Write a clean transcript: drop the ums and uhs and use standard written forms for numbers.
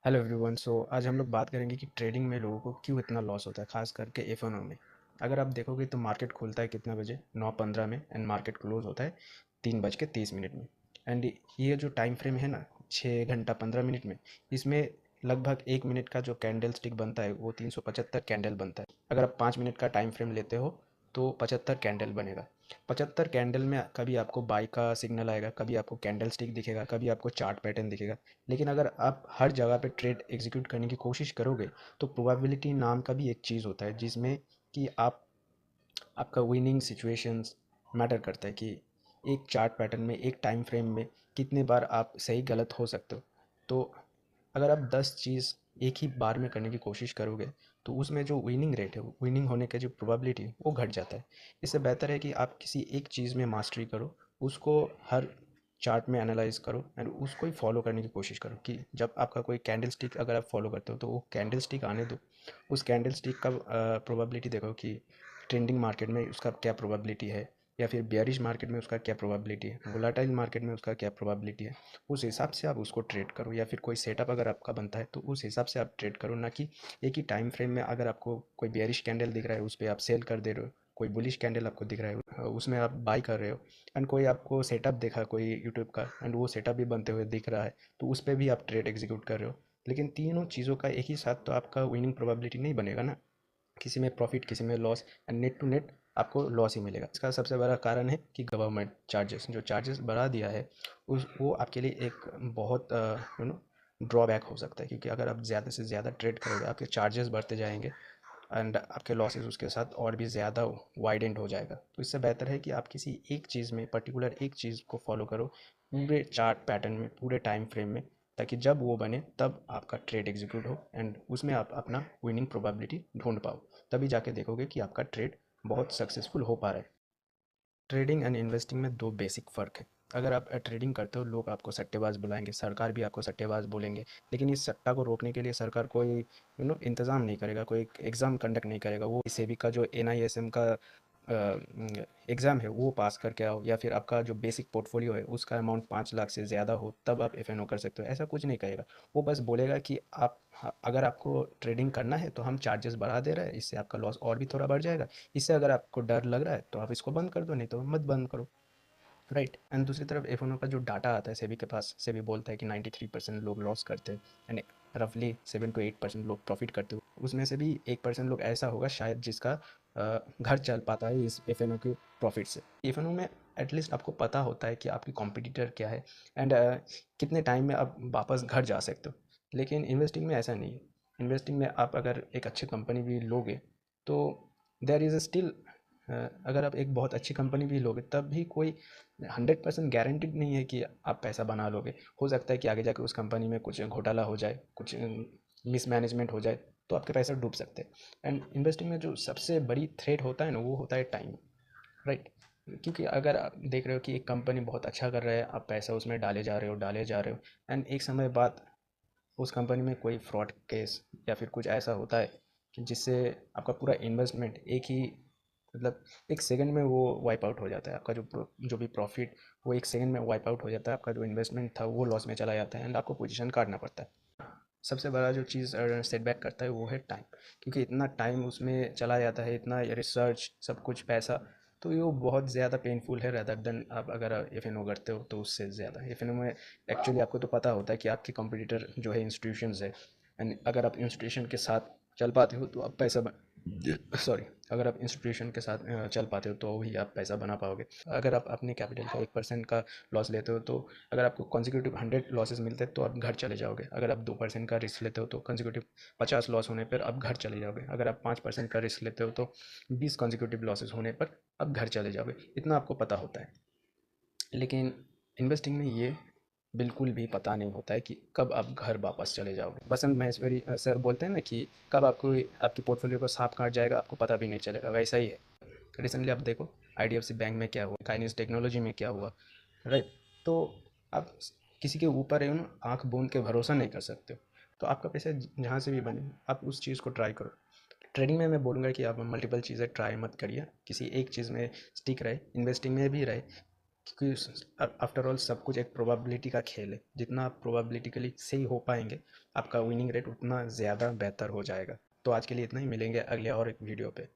Hello everyone. आज हम लोग बात करेंगे कि ट्रेडिंग में लोगों को क्यों इतना लॉस होता है, खास करके एफ में। अगर आप देखोगे तो मार्केट खुलता है कितना बजे, 9:15 में, एंड मार्केट क्लोज होता है 3:30 में। एंड ये जो टाइम फ्रेम है ना, 6 घंटा 15 मिनट में, इसमें लगभग 1 मिनट का जो कैंडल स्टिक बनता है वो 375 कैंडल बनता है। अगर आप 5 मिनट का टाइम फ्रेम लेते हो तो 75 कैंडल बनेगा। 75 कैंडल में कभी आपको बाई का सिग्नल आएगा, कभी आपको कैंडल स्टिक दिखेगा, कभी आपको चार्ट पैटर्न दिखेगा। लेकिन अगर आप हर जगह पे ट्रेड एग्जीक्यूट करने की कोशिश करोगे तो प्रोबेबिलिटी नाम का भी एक चीज़ होता है, जिसमें कि आपका विनिंग सिचुएशंस मैटर करता है कि एक चार्ट पैटर्न में, एक टाइम फ्रेम में कितने बार आप सही गलत हो सकते हो। तो अगर आप 10 चीज़ एक ही बार में करने की कोशिश करोगे तो उसमें जो विनिंग रेट है, विनिंग होने की जो प्रोबेबिलिटी है, वो घट जाता है। इससे बेहतर है कि आप किसी एक चीज़ में मास्टरी करो, उसको हर चार्ट में एनालाइज करो एंड उसको ही फॉलो करने की कोशिश करो कि जब आपका कोई कैंडल स्टिक अगर आप फॉलो करते हो तो वो कैंडल स्टिक आने दो। उस कैंडल स्टिक का प्रोबेबिलिटी देखो कि ट्रेंडिंग मार्केट में उसका क्या प्रोबेबिलिटी है, या फिर बेयरिश मार्केट में उसका क्या प्रोबेबिलिटी है, वोलेटाइल मार्केट में उसका क्या प्रोबेबिलिटी है। उस हिसाब से आप उसको ट्रेड करो, या फिर कोई सेटअप अगर आपका बनता है तो उस हिसाब से आप ट्रेड करो, ना कि एक ही टाइम फ्रेम में अगर आपको कोई बेयरिश कैंडल दिख रहा है उस पर आप सेल कर दे रहे हो, कोई बुलिश कैंडल आपको दिख रहा है उसमें आप बाई कर रहे हो, एंड कोई आपको सेटअप देखा कोई यूट्यूब का एंड वो सेटअप भी बनते हुए दिख रहा है तो उस पर भी आप ट्रेड एग्जीक्यूट कर रहे हो। लेकिन तीनों चीज़ों का एक ही साथ तो आपका विनिंग प्रोबेबिलिटी नहीं बनेगा ना। किसी में प्रॉफिट, किसी में loss, and net to net आपको लॉस ही मिलेगा। इसका सबसे बड़ा कारण है कि गवर्नमेंट चार्जेस, जो चार्जेस बढ़ा दिया है उस वो आपके लिए एक बहुत ड्रॉबैक हो सकता है, क्योंकि अगर आप ज़्यादा से ज़्यादा ट्रेड करोगे आपके चार्जेस बढ़ते जाएंगे एंड आपके लॉसेस उसके साथ और भी ज़्यादा वाइडेंड हो जाएगा। तो इससे बेहतर है कि आप किसी एक चीज़ में, पर्टिकुलर एक चीज़ को फॉलो करो पूरे चार्ट पैटर्न में, पूरे टाइम फ्रेम में, ताकि जब वो बने तब आपका ट्रेड एग्जीक्यूट हो एंड उसमें आप अपना विनिंग प्रोबेबिलिटी ढूंढ पाओ। तभी जाके देखोगे कि आपका ट्रेड बहुत सक्सेसफुल हो पा रहा है। ट्रेडिंग एंड इन्वेस्टिंग में दो बेसिक फ़र्क है। अगर आप ट्रेडिंग करते हो, लोग आपको सट्टेबाज बुलाएंगे, सरकार भी आपको सट्टेबाज बोलेंगे। लेकिन इस सट्टा को रोकने के लिए सरकार कोई इंतज़ाम नहीं करेगा, कोई एग्ज़ाम कंडक्ट नहीं करेगा। वो सेबी का जो NISM का एग्ज़ाम है वो पास करके आओ, या फिर आपका जो बेसिक पोर्टफोलियो है उसका अमाउंट 5 लाख से ज़्यादा हो तब आप FNO कर सकते हो। ऐसा कुछ नहीं करेगा। वो बस बोलेगा कि आप, अगर आपको ट्रेडिंग करना है तो हम चार्जेस बढ़ा दे रहे हैं, इससे आपका लॉस और भी थोड़ा बढ़ जाएगा। इससे अगर आपको डर लग रहा है तो आप इसको बंद कर दो, नहीं तो मत बंद करो। राइट। एंड दूसरी तरफ एफओनो का जो डाटा आता है सेबी के पास, सेबी बोलता है कि 93% लोग लॉस करते हैं एंड रफली 7 to 8% लोग प्रॉफिट करते हो। उसमें से भी 1% लोग ऐसा होगा शायद जिसका घर चल पाता है इस एफएनओ के प्रॉफिट से। एफएनओ में एटलीस्ट आपको पता होता है कि आपकी कॉम्पिटिटर क्या है एंड कितने टाइम में आप वापस घर जा सकते हो। लेकिन इन्वेस्टिंग में ऐसा नहीं है। इन्वेस्टिंग में आप अगर एक अच्छी कंपनी भी लोगे तो देर इज़ स्टिल, अगर आप एक बहुत अच्छी कंपनी भी लोगे तब भी कोई 100% गारंटीड नहीं है कि आप पैसा बना लोगे। हो सकता है कि आगे जाके उस कंपनी में कुछ घोटाला हो जाए, कुछ मिसमैनेजमेंट हो जाए तो आपके पैसे डूब सकते हैं। एंड इन्वेस्टिंग में जो सबसे बड़ी थ्रेट होता है ना, वो होता है टाइम। राइट। क्योंकि अगर आप देख रहे हो कि एक कंपनी बहुत अच्छा कर रहा है, आप पैसा उसमें डाले जा रहे हो एंड एक समय बाद उस कंपनी में कोई फ्रॉड केस या फिर कुछ ऐसा होता है कि जिससे आपका पूरा इन्वेस्टमेंट एक ही, मतलब एक सेकंड में वो वाइप आउट हो जाता है। आपका जो भी प्रॉफिट, वो एक सेकंड में वाइप आउट हो जाता है। आपका जो इन्वेस्टमेंट था वो लॉस में चला जाता है एंड आपको पोजीशन काटना पड़ता है। सबसे बड़ा जो चीज़ सेटबैक करता है वो है टाइम। क्योंकि इतना टाइम उसमें चला जाता है, इतना रिसर्च, सब कुछ पैसा, तो ये वो बहुत ज़्यादा पेनफुल है रैदर देन आप अगर एफ करते हो तो उससे ज़्यादा। एफ में एक्चुअली आपको तो पता होता है कि आपके कंपटीटर जो है इंस्टीट्यूशंस है, एंड अगर आप इंस्टीट्यूशन के साथ चल पाते हो तो आप पैसा सॉरी, अगर आप इंस्टीट्यूशन के साथ चल पाते हो तो ही आप पैसा बना पाओगे। अगर आप अपने कैपिटल का 1% का लॉस लेते हो तो अगर आपको कॉन्जिक्यूटिव 100 लॉसेस मिलते हैं तो आप घर चले जाओगे। अगर आप 2% का रिस्क लेते हो तो कॉन्जिक्यूटिव 50 लॉस होने पर आप घर चले जाओगे। अगर आप 5% का रिस्क लेते हो तो 20 कॉन्जिक्यूटिव लॉसेस होने पर आप घर चले जाओगे। इतना आपको पता होता है। लेकिन इन्वेस्टिंग में ये बिल्कुल भी पता नहीं होता है कि कब आप घर वापस चले जाओगे। बसंत महेश्वरी सर बोलते हैं ना कि कब आपको आपकी पोर्टफोलियो को सांप काट जाएगा आपको पता भी नहीं चलेगा, वैसा ही है। रिसेंटली आप देखो IDFC बैंक में क्या हुआ, काइनिस टेक्नोलॉजी में क्या हुआ। राइट। तो आप किसी के ऊपर आंख बूंद के भरोसा नहीं कर सकते हो। तो आपका पैसा जहाँ से भी बने आप उस चीज़ को ट्राई करो। ट्रेडिंग में मैं बोलूँगा कि आप मल्टीपल चीज़ें ट्राई मत करिए, किसी एक चीज़ में स्टिक रहे, इन्वेस्टिंग में भी रहे। क्योंकि आफ्टर ऑल सब कुछ एक प्रोबेबिलिटी का खेल है। जितना आप प्रोबेबिलिटिकली सही हो पाएंगे, आपका विनिंग रेट उतना ज़्यादा बेहतर हो जाएगा। तो आज के लिए इतना ही, मिलेंगे अगले और एक वीडियो पे।